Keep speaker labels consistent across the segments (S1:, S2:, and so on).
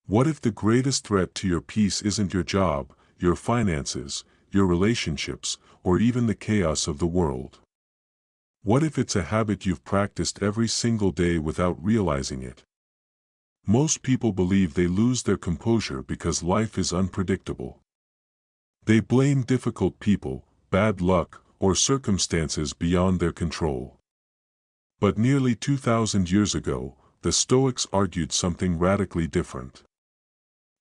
S1: What if the greatest threat to your peace isn't your job, your finances, your relationships, or even the chaos of the world? What if it's a habit you've practiced every single day without realizing it? Most people believe they lose their composure because life is unpredictable. They blame difficult people, bad luck, or circumstances beyond their control. But nearly 2,000 years ago, the Stoics argued something radically different.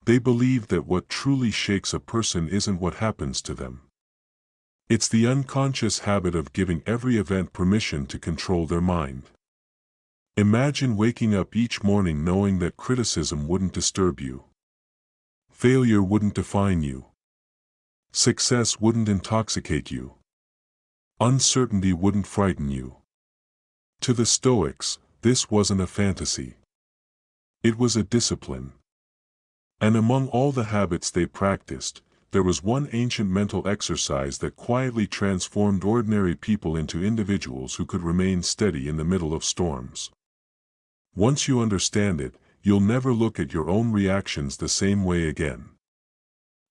S1: They believed that what truly shakes a person isn't what happens to them. It's the unconscious habit of giving every event permission to control their mind. Imagine waking up each morning knowing that criticism wouldn't disturb you. Failure wouldn't define you. Success wouldn't intoxicate you. Uncertainty wouldn't frighten you. To the Stoics, this wasn't a fantasy. It was a discipline. And among all the habits they practiced, there was one ancient mental exercise that quietly transformed ordinary people into individuals who could remain steady in the middle of storms. Once you understand it, you'll never look at your own reactions the same way again.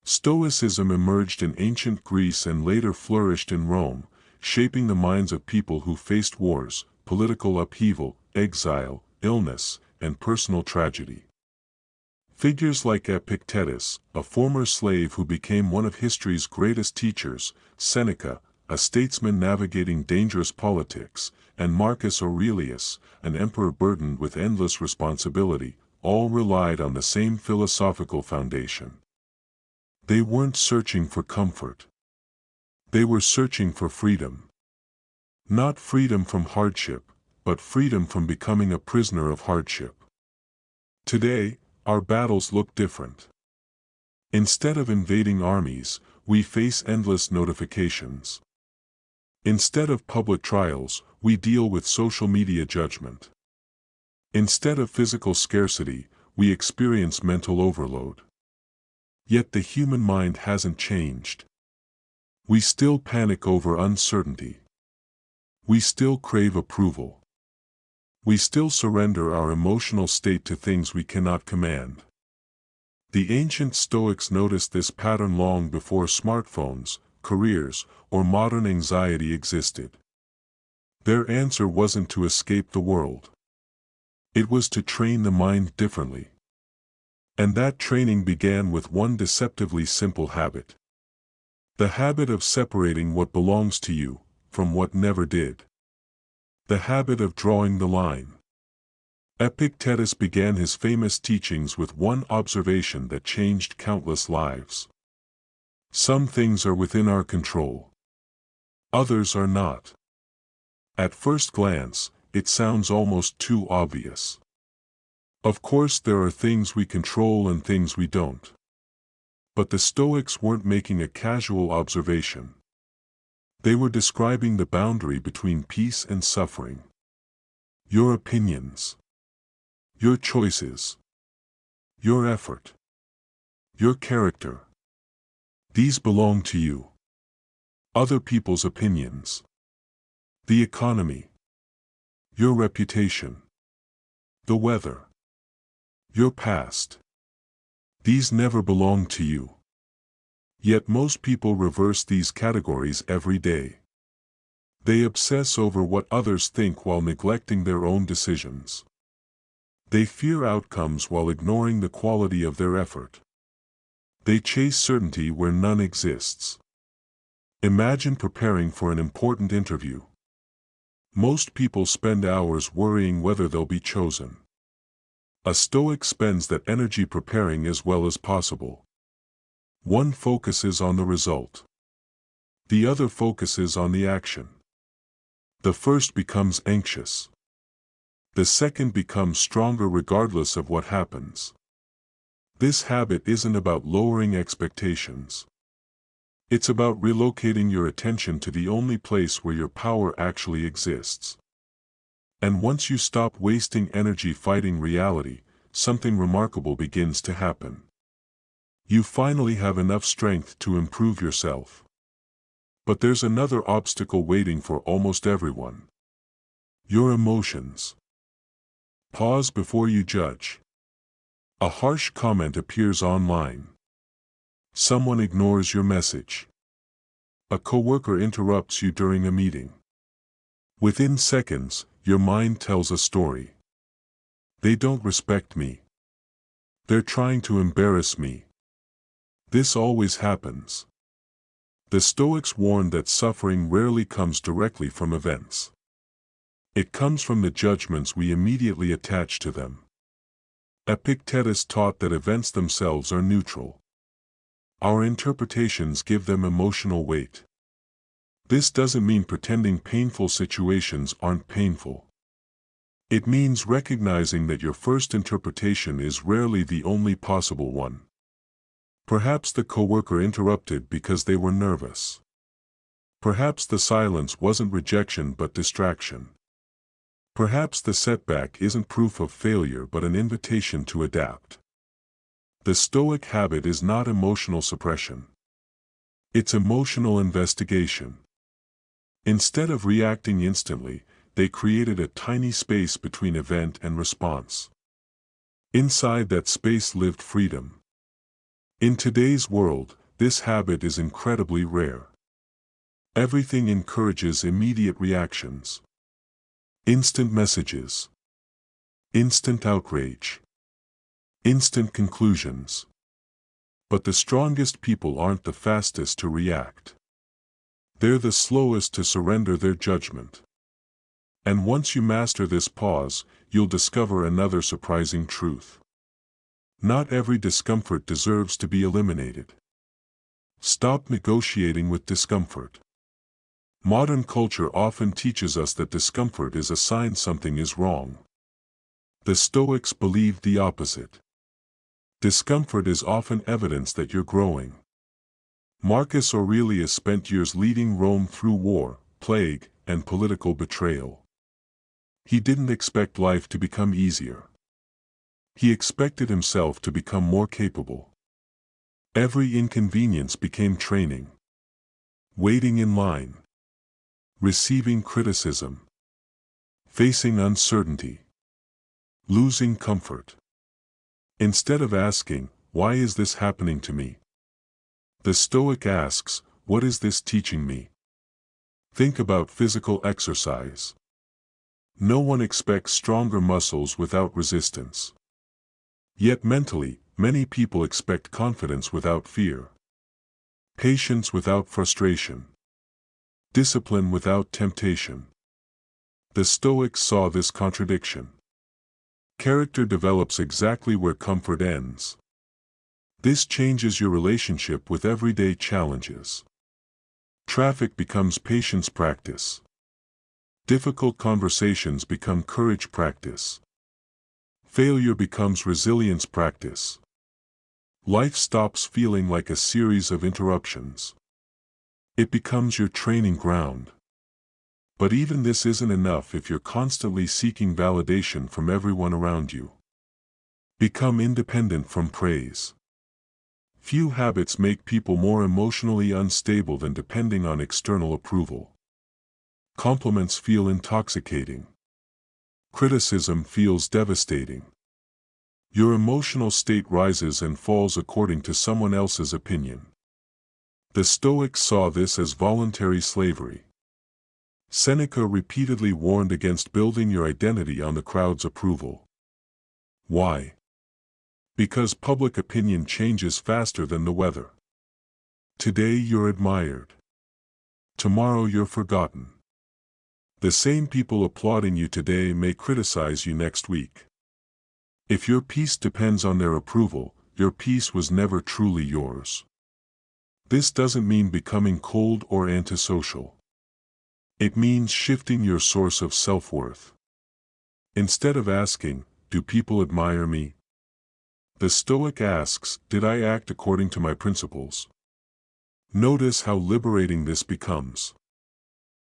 S1: Stoicism emerged in ancient Greece and later flourished in Rome, shaping the minds of people who faced wars, political upheaval, exile, illness, and personal tragedy. Figures like Epictetus, a former slave who became one of history's greatest teachers, Seneca, a statesman navigating dangerous politics, and Marcus Aurelius, an emperor burdened with endless responsibility, all relied on the same philosophical foundation. They weren't searching for comfort. They were searching for freedom. Not freedom from hardship, but freedom from becoming a prisoner of hardship. Today, our battles look different. Instead of invading armies, we face endless notifications. Instead of public trials, we deal with social media judgment. Instead of physical scarcity, we experience mental overload. Yet the human mind hasn't changed. We still panic over uncertainty. We still crave approval. We still surrender our emotional state to things we cannot command. The ancient Stoics noticed this pattern long before smartphones, careers, or modern anxiety existed. Their answer wasn't to escape the world. It was to train the mind differently. And that training began with one deceptively simple habit. The habit of separating what belongs to you from what never did. The habit of drawing the line. Epictetus began his famous teachings with one observation that changed countless lives. Some things are within our control. Others are not. At first glance, it sounds almost too obvious. Of course, there are things we control and things we don't. But the Stoics weren't making a casual observation. They were describing the boundary between peace and suffering. Your opinions. Your choices. Your effort. Your character. These belong to you. Other people's opinions. The economy. Your reputation. The weather. Your past. These never belong to you. Yet most people reverse these categories every day. They obsess over what others think while neglecting their own decisions. They fear outcomes while ignoring the quality of their effort. They chase certainty where none exists. Imagine preparing for an important interview. Most people spend hours worrying whether they'll be chosen. A Stoic spends that energy preparing as well as possible. One focuses on the result. The other focuses on the action. The first becomes anxious. The second becomes stronger regardless of what happens. This habit isn't about lowering expectations. It's about relocating your attention to the only place where your power actually exists. And once you stop wasting energy fighting reality, something remarkable begins to happen. You finally have enough strength to improve yourself. But there's another obstacle waiting for almost everyone. Your emotions. Pause before you judge. A harsh comment appears online. Someone ignores your message. A coworker interrupts you during a meeting. Within seconds, your mind tells a story. They don't respect me. They're trying to embarrass me. This always happens. The Stoics warn that suffering rarely comes directly from events. It comes from the judgments we immediately attach to them. Epictetus taught that events themselves are neutral. Our interpretations give them emotional weight. This doesn't mean pretending painful situations aren't painful. It means recognizing that your first interpretation is rarely the only possible one. Perhaps the coworker interrupted because they were nervous. Perhaps the silence wasn't rejection but distraction. Perhaps the setback isn't proof of failure but an invitation to adapt. The Stoic habit is not emotional suppression. It's emotional investigation. Instead of reacting instantly, they created a tiny space between event and response. Inside that space lived freedom. In today's world, this habit is incredibly rare. Everything encourages immediate reactions. Instant messages. Instant outrage. Instant conclusions. But the strongest people aren't the fastest to react. They're the slowest to surrender their judgment. And once you master this pause, you'll discover another surprising truth. Not every discomfort deserves to be eliminated. Stop negotiating with discomfort. Modern culture often teaches us that discomfort is a sign something is wrong. The Stoics believed the opposite. Discomfort is often evidence that you're growing. Marcus Aurelius spent years leading Rome through war, plague, and political betrayal. He didn't expect life to become easier. He expected himself to become more capable. Every inconvenience became training. Waiting in line. Receiving criticism. Facing uncertainty. Losing comfort. Instead of asking, "Why is this happening to me?" the Stoic asks, "What is this teaching me?" Think about physical exercise. No one expects stronger muscles without resistance. Yet mentally, many people expect confidence without fear. Patience without frustration. Discipline without temptation. The Stoics saw this contradiction. Character develops exactly where comfort ends. This changes your relationship with everyday challenges. Traffic becomes patience practice. Difficult conversations become courage practice. Failure becomes resilience practice. Life stops feeling like a series of interruptions. It becomes your training ground. But even this isn't enough if you're constantly seeking validation from everyone around you. Become independent from praise. Few habits make people more emotionally unstable than depending on external approval. Compliments feel intoxicating. Criticism feels devastating. Your emotional state rises and falls according to someone else's opinion. The Stoics saw this as voluntary slavery. Seneca repeatedly warned against building your identity on the crowd's approval. Why? Because public opinion changes faster than the weather. Today you're admired. Tomorrow you're forgotten. The same people applauding you today may criticize you next week. If your peace depends on their approval, your peace was never truly yours. This doesn't mean becoming cold or antisocial. It means shifting your source of self-worth. Instead of asking, "Do people admire me?" the Stoic asks, "Did I act according to my principles?" Notice how liberating this becomes.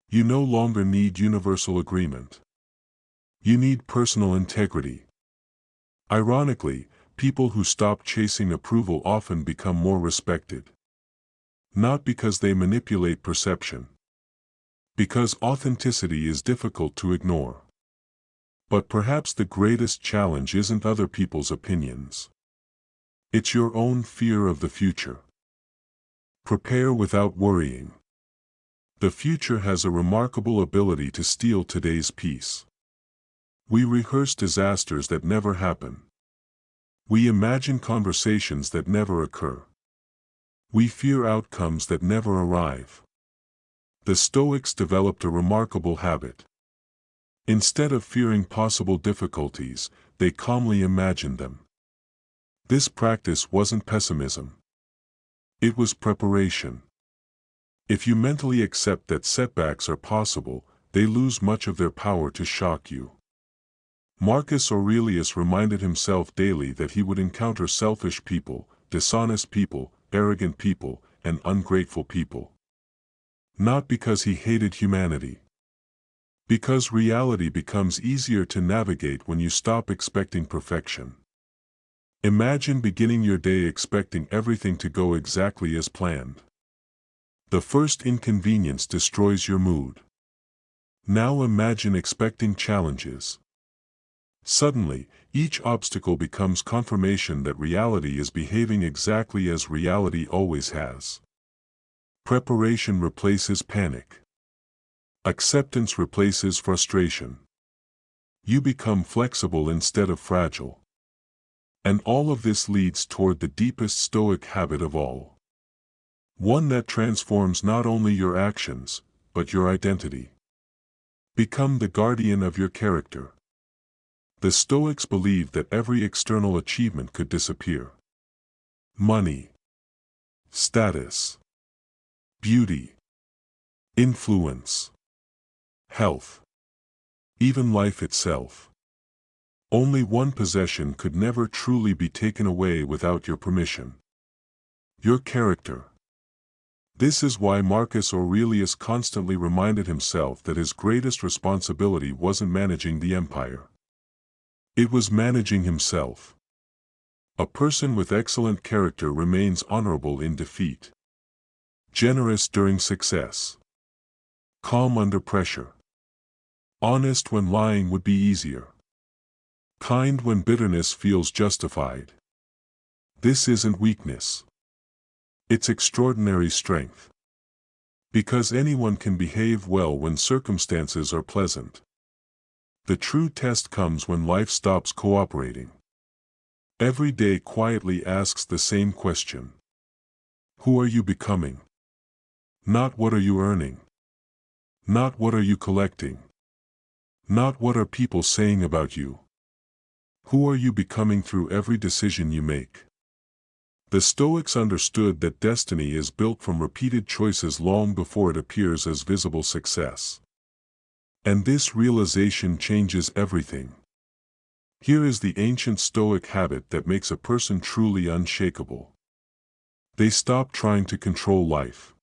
S1: You no longer need universal agreement. You need personal integrity. Ironically, people who stop chasing approval often become more respected. Not because they manipulate perception. Because authenticity is difficult to ignore. But perhaps the greatest challenge isn't other people's opinions. It's your own fear of the future. Prepare without worrying. The future has a remarkable ability to steal today's peace. We rehearse disasters that never happen. We imagine conversations that never occur. We fear outcomes that never arrive. The Stoics developed a remarkable habit. Instead of fearing possible difficulties, they calmly imagined them. This practice wasn't pessimism. It was preparation. If you mentally accept that setbacks are possible, they lose much of their power to shock you. Marcus Aurelius reminded himself daily that he would encounter selfish people, dishonest people, arrogant people, and ungrateful people. Not because he hated humanity. Because reality becomes easier to navigate when you stop expecting perfection. Imagine beginning your day expecting everything to go exactly as planned. The first inconvenience destroys your mood. Now imagine expecting challenges. Suddenly, each obstacle becomes confirmation that reality is behaving exactly as reality always has. Preparation replaces panic. Acceptance replaces frustration. You become flexible instead of fragile. And all of this leads toward the deepest Stoic habit of all. One that transforms not only your actions, but your identity. Become the guardian of your character. The Stoics believed that every external achievement could disappear. Money, status, beauty, influence, health, even life itself. Only one possession could never truly be taken away without your permission. Your character. This is why Marcus Aurelius constantly reminded himself that his greatest responsibility wasn't managing the empire. It was managing himself. A person with excellent character remains honorable in defeat. Generous during success. Calm under pressure. Honest when lying would be easier. Kind when bitterness feels justified. This isn't weakness. It's extraordinary strength. Because anyone can behave well when circumstances are pleasant. The true test comes when life stops cooperating. Every day quietly asks the same question. Who are you becoming? Not what are you earning? Not what are you collecting? Not what are people saying about you? Who are you becoming through every decision you make? The Stoics understood that destiny is built from repeated choices long before it appears as visible success. And this realization changes everything. Here is the ancient Stoic habit that makes a person truly unshakable. They stop trying to control life.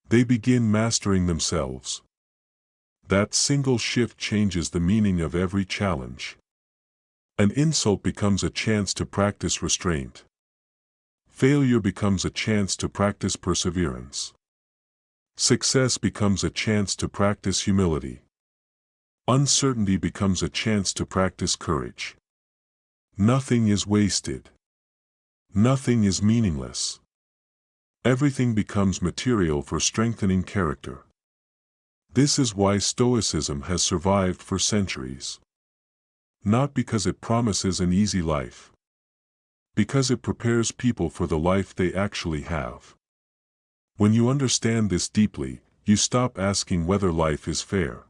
S1: They begin mastering themselves. That single shift changes the meaning of every challenge. An insult becomes a chance to practice restraint. Failure becomes a chance to practice perseverance. Success becomes a chance to practice humility. Uncertainty becomes a chance to practice courage. Nothing is wasted. Nothing is meaningless. Everything becomes material for strengthening character. This is why Stoicism has survived for centuries. Not because it promises an easy life. Because it prepares people for the life they actually have. When you understand this deeply, you stop asking whether life is fair.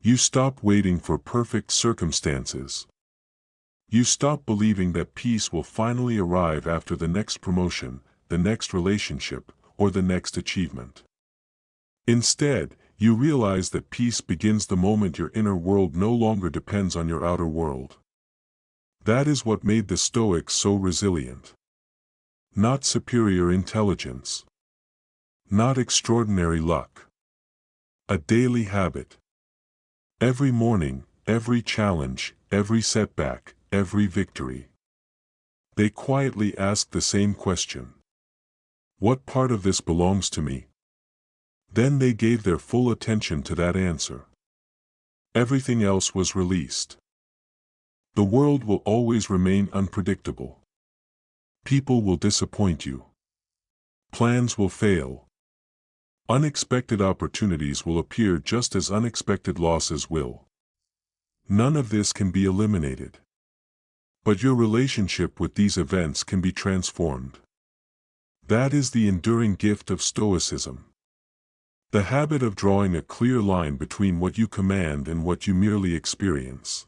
S1: You stop waiting for perfect circumstances. You stop believing that peace will finally arrive after the next promotion, the next relationship, or the next achievement. Instead, you realize that peace begins the moment your inner world no longer depends on your outer world. That is what made the Stoics so resilient. Not superior intelligence. Not extraordinary luck. A daily habit. Every morning, every challenge, every setback, every victory. They quietly ask the same question. What part of this belongs to me? Then they gave their full attention to that answer. Everything else was released. The world will always remain unpredictable. People will disappoint you. Plans will fail. Unexpected opportunities will appear just as unexpected losses will. None of this can be eliminated. But your relationship with these events can be transformed. That is the enduring gift of Stoicism. The habit of drawing a clear line between what you command and what you merely experience.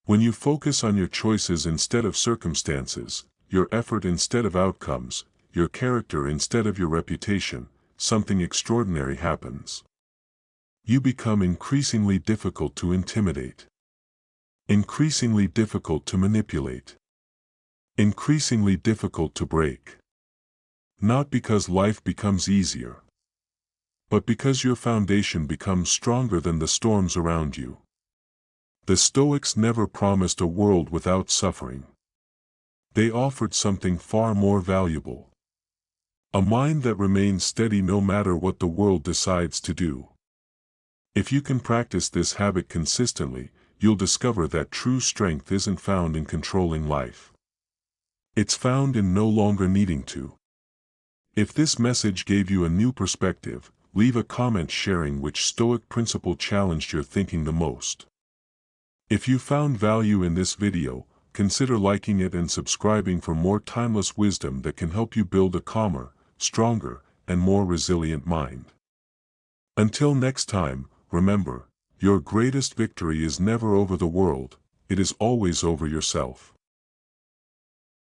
S1: When you focus on your choices instead of circumstances, your effort instead of outcomes, your character instead of your reputation, something extraordinary happens. You become increasingly difficult to intimidate. Increasingly difficult to manipulate. Increasingly difficult to break. Not because life becomes easier, but because your foundation becomes stronger than the storms around you. The Stoics never promised a world without suffering. They offered something far more valuable. A mind that remains steady no matter what the world decides to do. If you can practice this habit consistently, you'll discover that true strength isn't found in controlling life. It's found in no longer needing to. If this message gave you a new perspective, leave a comment sharing which Stoic principle challenged your thinking the most. If you found value in this video, consider liking it and subscribing for more timeless wisdom that can help you build a calmer, stronger, and more resilient mind. Until next time, remember, your greatest victory is never over the world, it is always over yourself.